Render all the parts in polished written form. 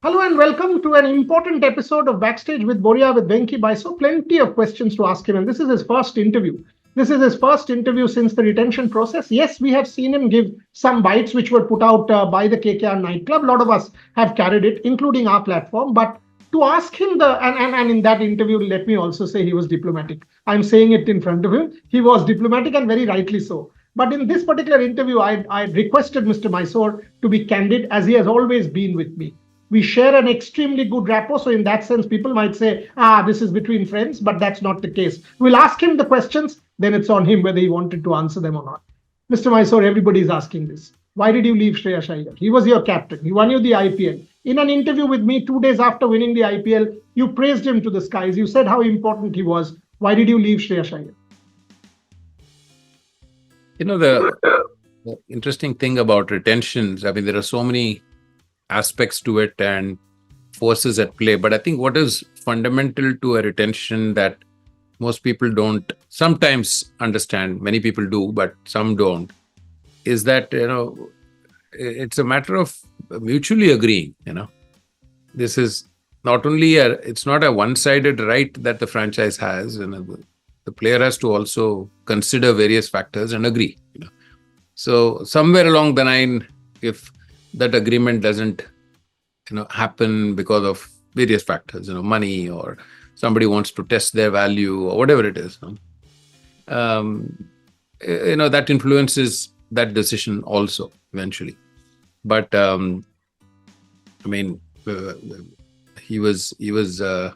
Hello and welcome to an important episode of Backstage with Boria with Venky Mysore. Plenty of questions to ask him, and this is his first interview. This is his first interview since the retention process. Yes, we have seen him give some bites which were put out by the KKR nightclub. A lot of us have carried it, including our platform. But to ask him and in that interview, let me also say he was diplomatic. I'm saying it in front of him. He was diplomatic and very rightly so. But in this particular interview, I requested Mr. Mysore to be candid as he has always been with me. We share an extremely good rapport. So, in that sense, people might say, this is between friends, but that's not the case. We'll ask him the questions, then it's on him whether he wanted to answer them or not. Mr. Mysore, everybody is asking this. Why did you leave Shreyas Iyer? He was your captain. He won you the IPL. In an interview with me 2 days after winning the IPL, you praised him to the skies. You said how important he was. Why did you leave Shreyas Iyer? The interesting thing about retentions, I mean, there are so many aspects to it and forces at play. But I think what is fundamental to a retention that most people don't sometimes understand, many people do, but some don't, is that, it's a matter of mutually agreeing, This is not only it's not a one-sided right that the franchise has, and the player has to also consider various factors and agree, So somewhere along the line, if that agreement doesn't, happen because of various factors, money, or somebody wants to test their value or whatever it is, that influences that decision also eventually. But he was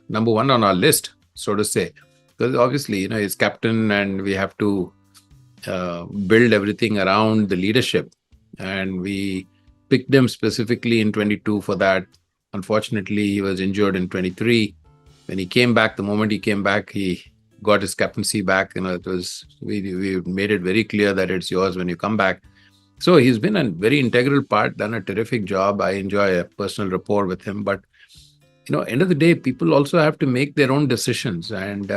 number one on our list, so to say, because obviously, he's captain and we have to build everything around the leadership, and we picked him specifically in 22 for that. Unfortunately, he was injured in 23. When he came back, the moment he came back, he got his captaincy back. It was we made it very clear that it's yours when you come back. So he's been a very integral part, done a terrific job. I enjoy a personal rapport with him. But end of the day, people also have to make their own decisions and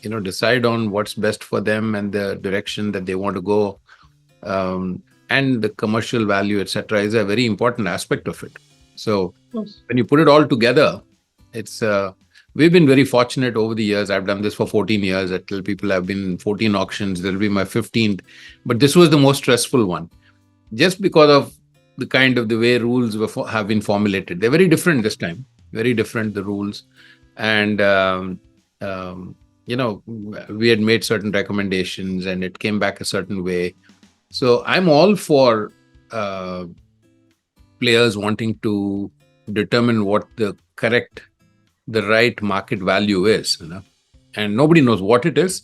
decide on what's best for them and the direction that they want to go. And the commercial value, etc., is a very important aspect of it. So when you put it all together, it's we've been very fortunate over the years. I've done this for 14 years. I tell people I've been in 14 auctions. There'll be my 15th. But this was the most stressful one, just because of the way rules have been formulated. They're very different this time. Very different, the rules. And, we had made certain recommendations and it came back a certain way. So I'm all for players wanting to determine what the right market value is, and nobody knows what it is,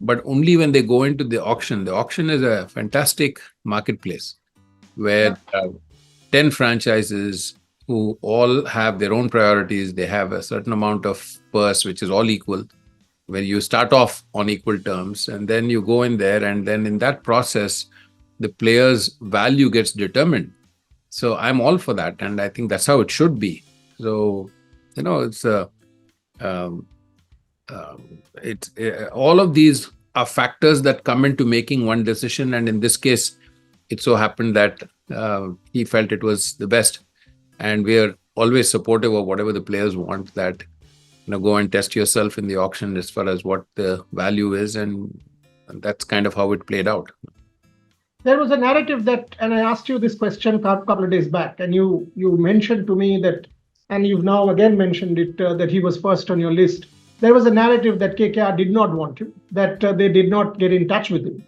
but only when they go into the auction. The auction is a fantastic marketplace where 10 franchises who all have their own priorities. They have a certain amount of purse, which is all equal, where you start off on equal terms, and then you go in there, and then in that process, the player's value gets determined. So I'm all for that, and I think that's how it should be. So, it's all of these are factors that come into making one decision, and in this case, it so happened that he felt it was the best, and we are always supportive of whatever the players want. That go and test yourself in the auction as far as what the value is, and that's kind of how it played out. There was a narrative that, and I asked you this question a couple of days back, and you mentioned to me that, and you've now again mentioned it, that he was first on your list. There was a narrative that KKR did not want him, that they did not get in touch with him.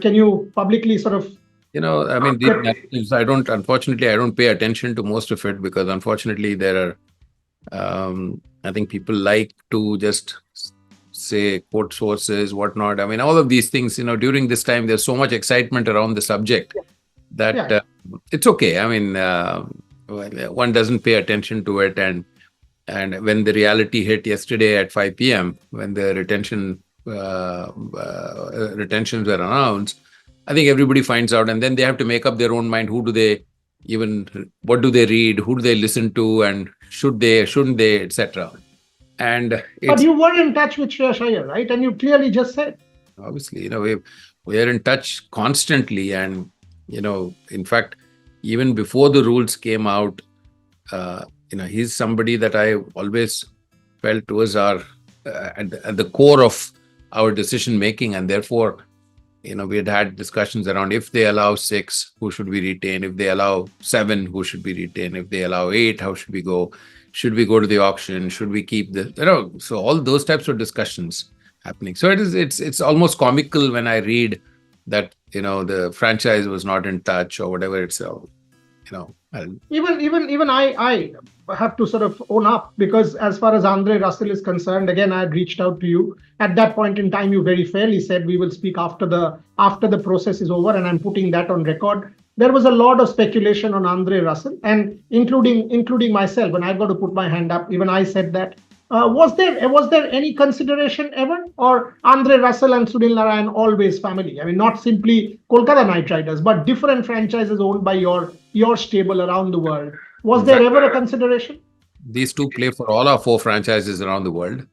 Can you publicly sort of... these narratives, unfortunately, I don't pay attention to most of it, because unfortunately there are, I think people like to just say quote sources, whatnot. All of these things, during this time, there's so much excitement around the subject that it's okay. One doesn't pay attention to it. And when the reality hit yesterday at 5 p.m., when the retentions were announced, I think everybody finds out, and then they have to make up their own mind. What do they read? Who do they listen to? And should they, shouldn't they, etc. But you were in touch with Shreyas Iyer, right? And you clearly just said. Obviously, we are in touch constantly. And, in fact, even before the rules came out, he's somebody that I always felt was our at the core of our decision making, and therefore, we had discussions around if they allow 6, who should we retain? If they allow 7, who should we retain? If they allow 8, how should we go? Should we go to the auction? Should we keep the, so all those types of discussions happening. So it's almost comical when I read that, the franchise was not in touch or whatever. It's, Even I have to sort of own up, because as far as Andre Russell is concerned, again, I had reached out to you at that point in time. You very fairly said we will speak after the process is over, and I'm putting that on record. There was a lot of speculation on Andre Russell, and including myself. When I got to put my hand up, even I said that. Was there any consideration ever, or Andre Russell and Sunil Naran always family? I mean, not simply Kolkata Knight Riders, but different franchises owned by your stable around the world. Was there ever a consideration? These two play for all our 4 franchises around the world,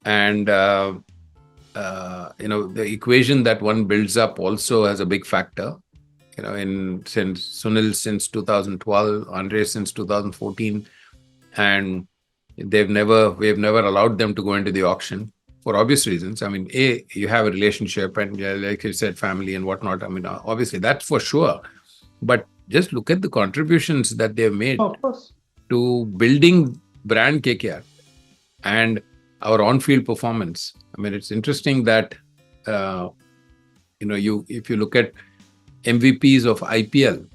and the equation that one builds up also has a big factor. Since Sunil since 2012, Andre since 2014, and we have never allowed them to go into the auction for obvious reasons. I mean, you have a relationship, and like you said, family and whatnot. I mean, obviously that's for sure. But just look at the contributions that they've made to building brand KKR and our on-field performance. I mean, it's interesting that if you look at MVPs of IPL,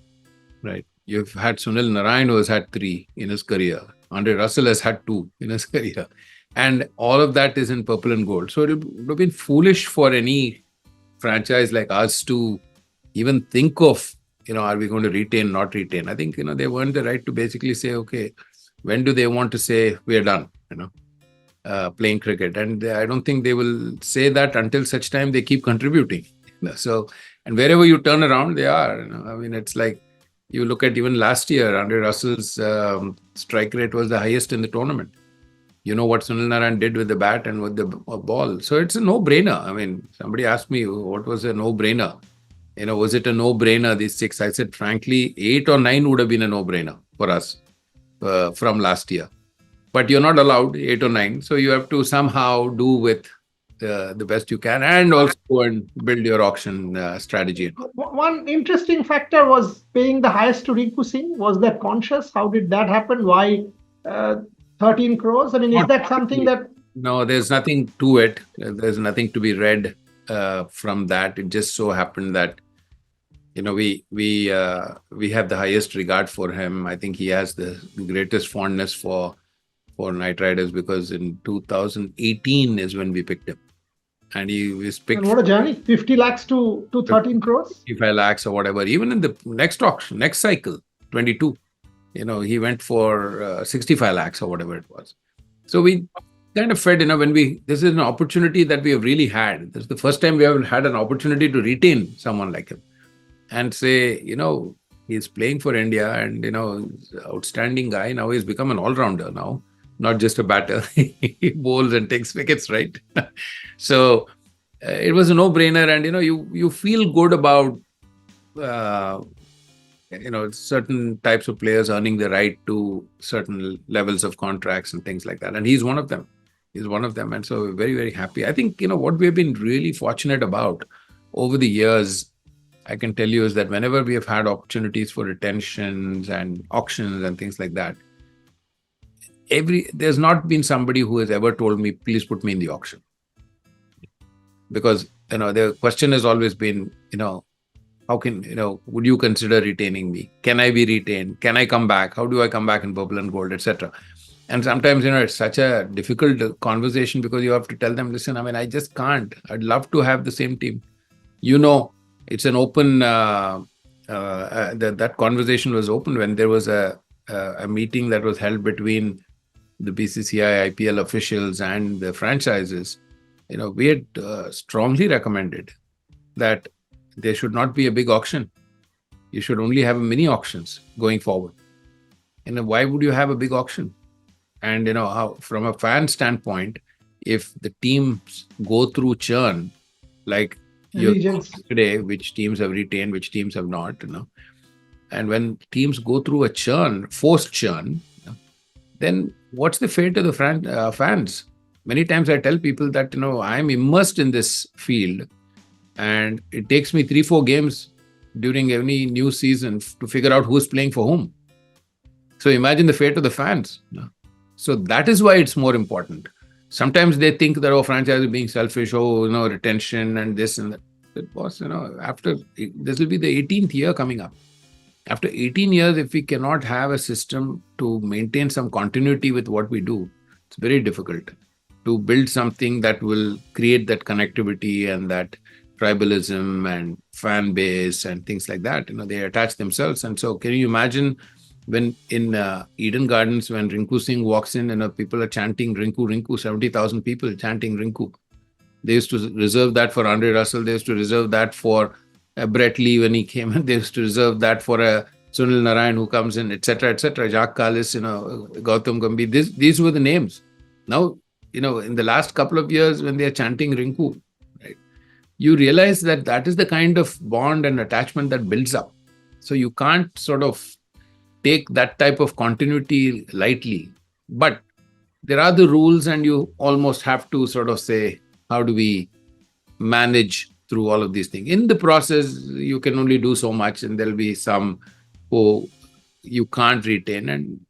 right? You've had Sunil Naran, who has had 3 in his career. Andre Russell has had 2 in his career. And all of that is in purple and gold. So it would have been foolish for any franchise like us to even think of, are we going to retain, not retain? I think, they earned the right to basically say, okay, when do they want to say we're done, playing cricket? And I don't think they will say that until such time they keep contributing. So, and wherever you turn around, they are. I mean, it's like, you look at even last year, Andre Russell's strike rate was the highest in the tournament. You know what Sunil Naran did with the bat and with the ball. So it's a no-brainer. I mean, somebody asked me, what was a no-brainer? Was it a no-brainer, these 6? I said, frankly, 8 or 9 would have been a no-brainer for us from last year. But you're not allowed 8 or 9. So you have to somehow do with the best you can, and also go and build your auction strategy. One interesting factor was paying the highest to Rinku Singh. Was that conscious? How did that happen? Why 13 crores? I mean, is that something that... No, there's nothing to it. There's nothing to be read from that. It just so happened that, we have the highest regard for him. I think he has the greatest fondness for Knight Riders, because in 2018 is when we picked him. And he was picked. And what a journey! 50 lakhs to 13 crores? 55 lakhs or whatever. Even in the next auction, next cycle, 22, he went for 65 lakhs or whatever it was. So we kind of fed, this is an opportunity that we have really had. This is the first time we have had an opportunity to retain someone like him and say, he's playing for India, and, he's an outstanding guy. Now he's become an all-rounder now. Not just a batter. He bowls and takes wickets, right? So it was a no-brainer, and you feel good about certain types of players earning the right to certain levels of contracts and things like that. And he's one of them. And so we're very, very happy. I think what we've been really fortunate about over the years, I can tell you, is that whenever we have had opportunities for retentions and auctions and things like that, there's not been somebody who has ever told me, please put me in the auction. Because, the question has always been, how can, would you consider retaining me? Can I be retained? Can I come back? How do I come back in purple and gold, etc.? And sometimes, it's such a difficult conversation, because you have to tell them, listen, I mean, I just can't. I'd love to have the same team. It's an open, that conversation was open when there was a meeting that was held between the BCCI IPL officials and the franchises. We had strongly recommended that there should not be a big auction. You should only have mini auctions going forward. Why would you have a big auction? And, how, from a fan standpoint, if the teams go through churn, like today, which teams have retained, which teams have not, And when teams go through a churn, forced churn, then what's the fate of the fans? Many times I tell people that, I'm immersed in this field and it takes me 3-4 games during any new season to figure out who's playing for whom. So imagine the fate of the fans. So that is why it's more important. Sometimes they think that, franchise is being selfish, retention and this and that. But boss, after this will be the 18th year coming up. After 18 years, if we cannot have a system to maintain some continuity with what we do, it's very difficult to build something that will create that connectivity and that tribalism and fan base and things like that. They attach themselves. And so can you imagine when in Eden Gardens, when Rinku Singh walks in, people are chanting Rinku, Rinku, 70,000 people chanting Rinku. They used to reserve that for Andre Russell. They used to reserve that for Brett Lee when he came in. They used to reserve that for Sunil Naran who comes in, etc., etc. Jacques Kallis, Gautam Gambhir. These were the names. Now, in the last couple of years when they are chanting Rinku, right, you realize that is the kind of bond and attachment that builds up. So you can't sort of take that type of continuity lightly. But there are the rules and you almost have to sort of say, how do we manage through all of these things? In the process, you can only do so much and there'll be some who you can't retain. And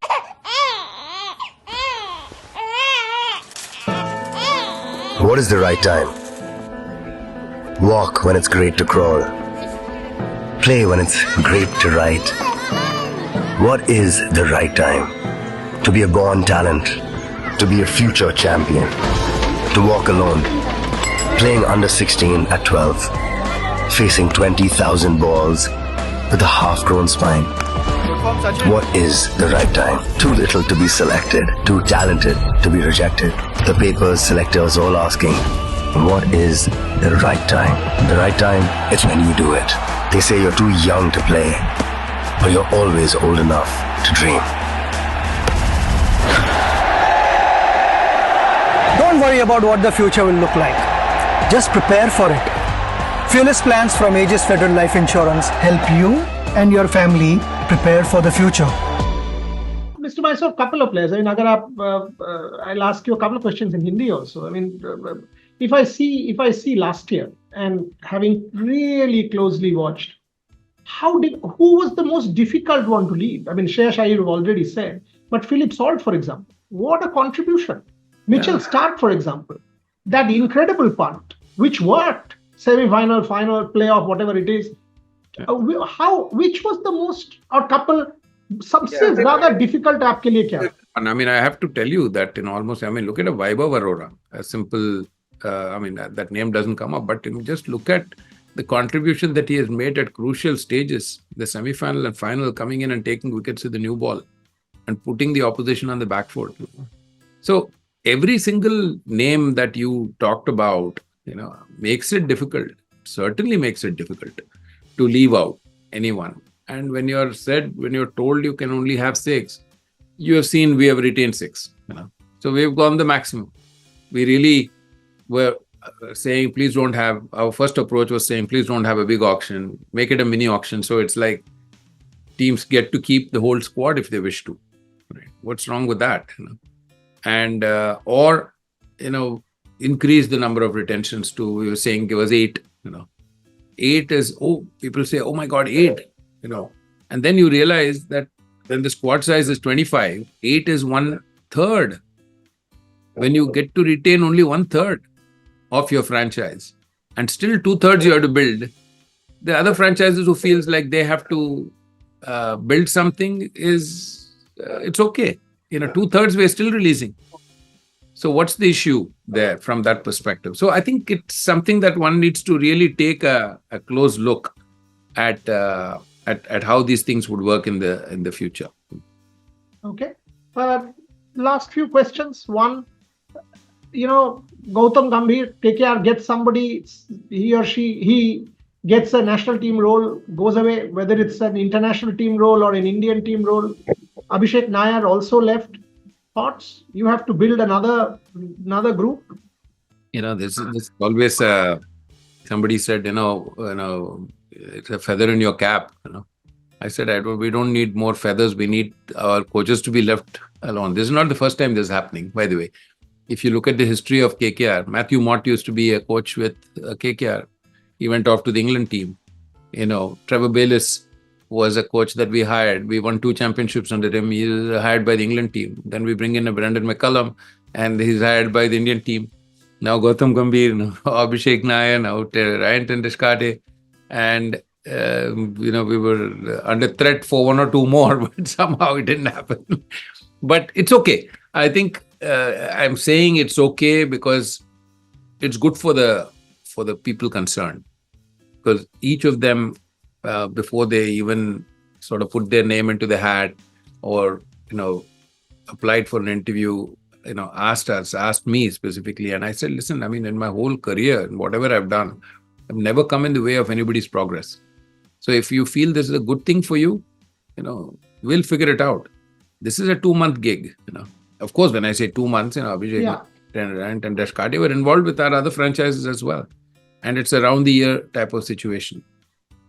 what is the right time? Walk when it's great to crawl. Play when it's great to write. What is the right time? To be a born talent. To be a future champion. To walk alone. Playing under 16 at 12. Facing 20,000 balls with a half-grown spine. What is the right time? Too little to be selected. Too talented to be rejected. The papers, selectors all asking, what is the right time? The right time, it's when you do it. They say you're too young to play, but you're always old enough to dream. Don't worry about what the future will look like. Just prepare for it. Fearless plans from Aegis Federal Life Insurance help you and your family prepare for the future. Mr. Mysore, couple of players. I'll ask you a couple of questions in Hindi also. If I see last year and having really closely watched, who was the most difficult one to leave? Shreyas Iyer you've already said, but Philip Salt, for example, what a contribution. Mitchell Stark, for example, that incredible punt, which worked, semi-final, final, playoff, whatever it is. Which was the most, or couple, सबसे ज़्यादा difficult आपके लिए क्या? I have to tell you that look at a Vaibhav Arora, a simple, that name doesn't come up, but just look at the contribution that he has made at crucial stages, the semi-final and final, coming in and taking wickets with the new ball and putting the opposition on the back foot. So every single name that you talked about, makes it difficult, certainly makes it difficult to leave out anyone. And when you're told you can only have 6, you have seen we have retained 6. So we've gone the maximum. We really were saying, please don't have, our first approach was saying, please don't have a big auction, make it a mini auction. So it's like teams get to keep the whole squad if they wish to. Right? What's wrong with that? And, increase the number of retentions to, we were saying, give us 8, 8 is, people say, oh my God, 8, and then you realize that when the squad size is 25, 8 is 1/3. When you get to retain only 1/3 of your franchise and still 2/3 you have to build, the other franchises who feels like they have to build something it's okay. 2/3 we're still releasing. So what's the issue there from that perspective? So I think it's something that one needs to really take a close look at how these things would work in the future. Okay. Last few questions. One, Gautam Gambhir, KKR gets somebody, he gets a national team role, goes away, whether it's an international team role or an Indian team role. Abhishek Nair also left. Thoughts? You have to build another group. This is always somebody said, it's a feather in your cap. I said, we don't need more feathers. We need our coaches to be left alone. This is not the first time this is happening, by the way. If you look at the history of KKR, Matthew Mott used to be a coach with KKR. He went off to the England team. Trevor Bayliss was a coach that we hired. We won 2 championships under him. He was hired by the England team. Then we bring in a Brendan McCullum, and he's hired by the Indian team. Now Gautam Gambhir, Abhishek Nair, now Ryan Tendulkar, and we were under threat for 1 or 2 more, but somehow it didn't happen. But it's okay. I think I'm saying it's okay because it's good for the people concerned. Because each of them, before they even sort of put their name into the hat or applied for an interview, asked me specifically, and I said, listen, I mean, in my whole career, whatever I've done, I've never come in the way of anybody's progress. So if you feel this is a good thing for you, we'll figure it out. This is a 2-month gig. Of course, when I say 2 months, Abhishek and Deshkade were involved with our other franchises as well, and it's a round the year type of situation.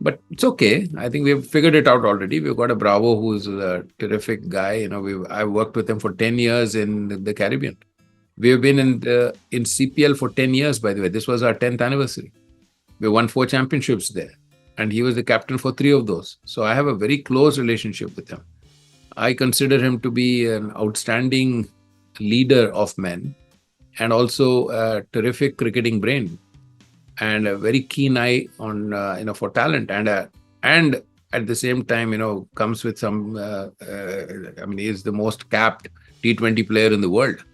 But it's okay. I think we've figured it out already. We've got a Bravo who's a terrific guy. I've worked with him for 10 years in the Caribbean. We've been in CPL for 10 years, by the way. This was our 10th anniversary. We won 4 championships there. And he was the captain for 3 of those. So I have a very close relationship with him. I consider him to be an outstanding leader of men and also a terrific cricketing brain and a very keen eye on for talent and at the same time comes with some he is the most capped T20 player in the world,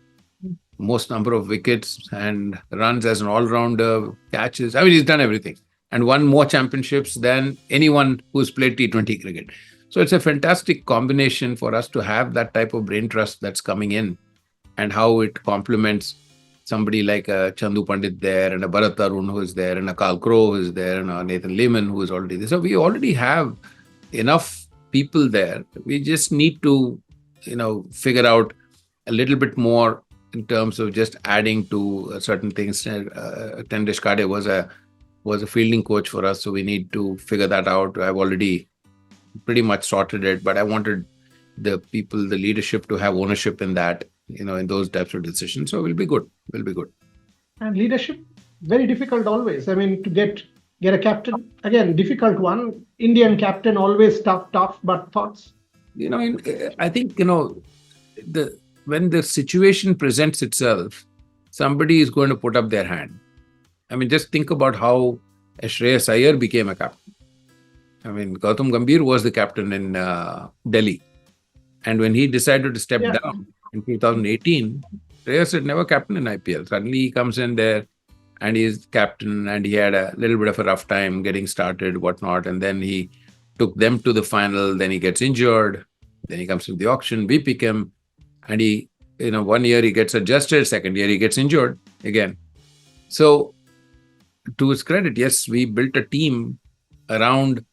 most number of wickets and runs as an all-rounder, catches. He's done everything and won more championships than anyone who's played T20 cricket. So it's a fantastic combination for us to have that type of brain trust that's coming in and how it complements somebody like a Chandu Pandit there and a Bharat Tarun who is there and a Karl Crowe who is there and a Nathan Lehman who is already there. So we already have enough people there. We just need to, figure out a little bit more in terms of just adding to certain things. Tendulkar was a fielding coach for us, so we need to figure that out. I've already pretty much sorted it, but I wanted the people, the leadership to have ownership in that, in those types of decisions. So we'll be good. And leadership, very difficult always. To get a captain, again, difficult one. Indian captain, always tough, but thoughts? I think, when the situation presents itself, somebody is going to put up their hand. Just think about how Shreyas Iyer became a captain. Gautam Gambhir was the captain in Delhi. And when he decided to step down in 2018, Shreyas had never captained in IPL. Suddenly he comes in there and he's captain and he had a little bit of a rough time getting started, whatnot. And then he took them to the final. Then he gets injured. Then he comes to the auction. We pick him. And he, 1 year he gets adjusted. Second year he gets injured again. So to his credit, yes, we built a team around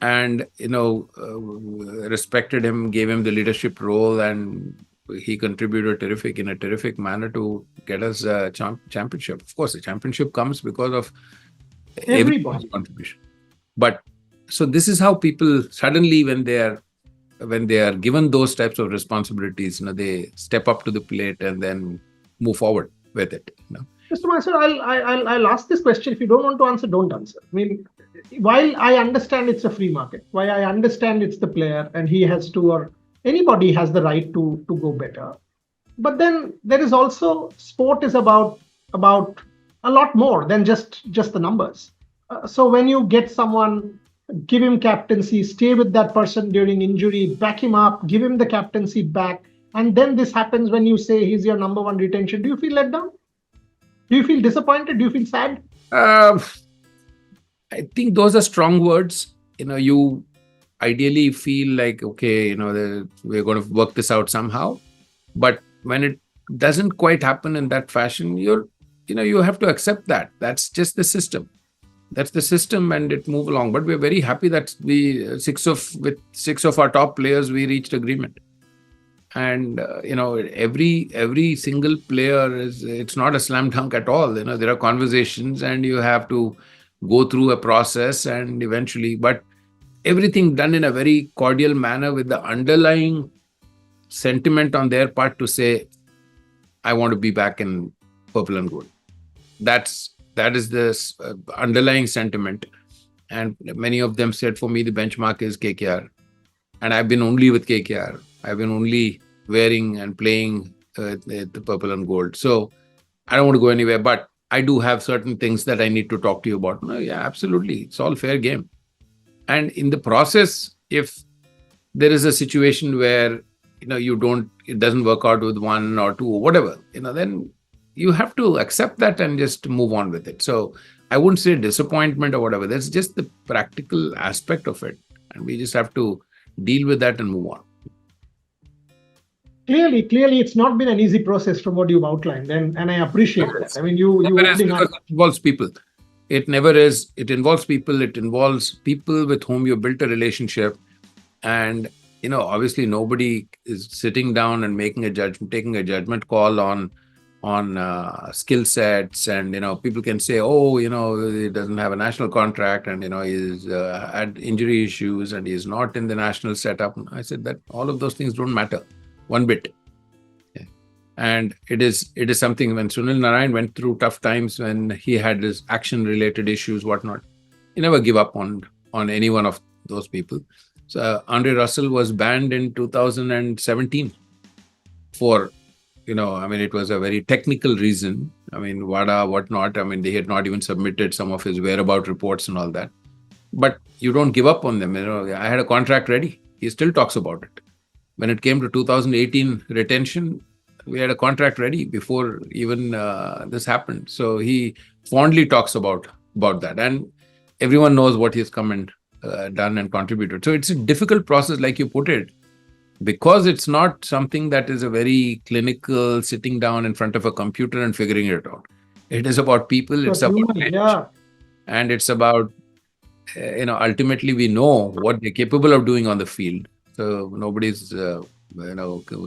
and, respected him, gave him the leadership role, and he contributed in a terrific manner to get us a championship. Of course, the championship comes because of everybody's contribution. But so this is how people suddenly, when they are given those types of responsibilities, they step up to the plate and then move forward with it. Mr. Mysore, I'll ask this question. If you don't want to answer, don't answer. While I understand it's a free market, while I understand it's the player and he has to, or anybody has the right to go better. But then there is also, sport is about a lot more than just the numbers. So when you get someone, give him captaincy, stay with that person during injury, back him up, give him the captaincy back. And then this happens when you say he's your number 1 retention. Do you feel let down? Do you feel disappointed? Do you feel sad? I think those are strong words. You ideally feel like, okay, we're going to work this out somehow. But when it doesn't quite happen in that fashion, you have to accept that. That's just the system. That's the system, and it move along. But we're very happy that with 6 of our top players, we reached agreement. And, every single player it's not a slam dunk at all. There are conversations and you have to go through a process and eventually, but everything done in a very cordial manner with the underlying sentiment on their part to say, I want to be back in purple and gold. That is the underlying sentiment. And many of them said, for me, the benchmark is KKR. And I've been only with KKR. I've been only wearing and playing the purple and gold. So I don't want to go anywhere, but I do have certain things that I need to talk to you about. No, yeah, absolutely. It's all fair game. And in the process, if there is a situation where, it doesn't work out with one or two or whatever, then you have to accept that and just move on with it. So I wouldn't say disappointment or whatever. That's just the practical aspect of it. And we just have to deal with that and move on. Clearly, it's not been an easy process from what you've outlined, and I appreciate that. I mean, you because it involves people. It never is. It involves people. It involves people with whom you built a relationship, and obviously nobody is sitting down and taking a judgment call on skill sets, and people can say, oh, he doesn't have a national contract, and he's had injury issues, and he's not in the national setup. I said that all of those things don't matter one bit. Yeah. And it is something, when Sunil Naran went through tough times, when he had his action related issues, whatnot, he never give up on any one of those people. So Andre Russell was banned in 2017 for, it was a very technical reason. WADA, whatnot. They had not even submitted some of his whereabout reports and all that. But you don't give up on them. I had a contract ready. He still talks about it. When it came to 2018 retention, we had a contract ready before even this happened. So he fondly talks about that. And everyone knows what he's come and done and contributed. So it's a difficult process, like you put it, because it's not something that is a very clinical, sitting down in front of a computer and figuring it out. It is about people. It's about and it's about, ultimately we know what they're capable of doing on the field. So nobody's,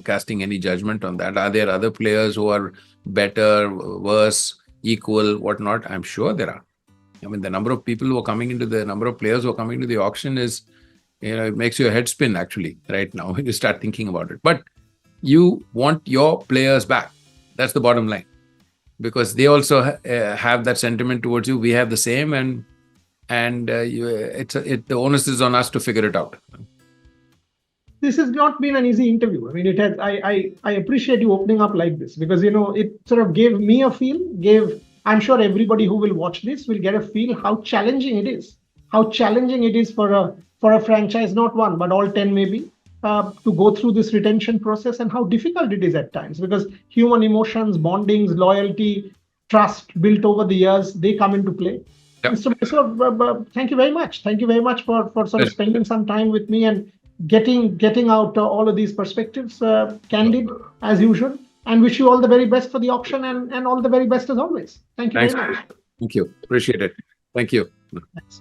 casting any judgment on that. Are there other players who are better, worse, equal, whatnot? I'm sure there are. The number of people who are coming into the number of players who are coming to the auction is, it makes your head spin actually right now when you start thinking about it. But you want your players back. That's the bottom line, because they also have that sentiment towards you. We have the same, and the onus is on us to figure it out. This has not been an easy interview. It has. I appreciate you opening up like this, because it sort of gave me a feel. I'm sure everybody who will watch this will get a feel how challenging it is. How challenging it is for a franchise, not one but all 10 maybe, to go through this retention process, and how difficult it is at times, because human emotions, bondings, loyalty, trust built over the years, they come into play. Yep. Mr. Mysore, thank you very much. Thank you very much for sort of spending some time with me and getting out all of these perspectives, candid as usual, and wish you all the very best for the auction, and all the very best as always. Thank you very much. Thank you. Appreciate it. Thank you. Thanks.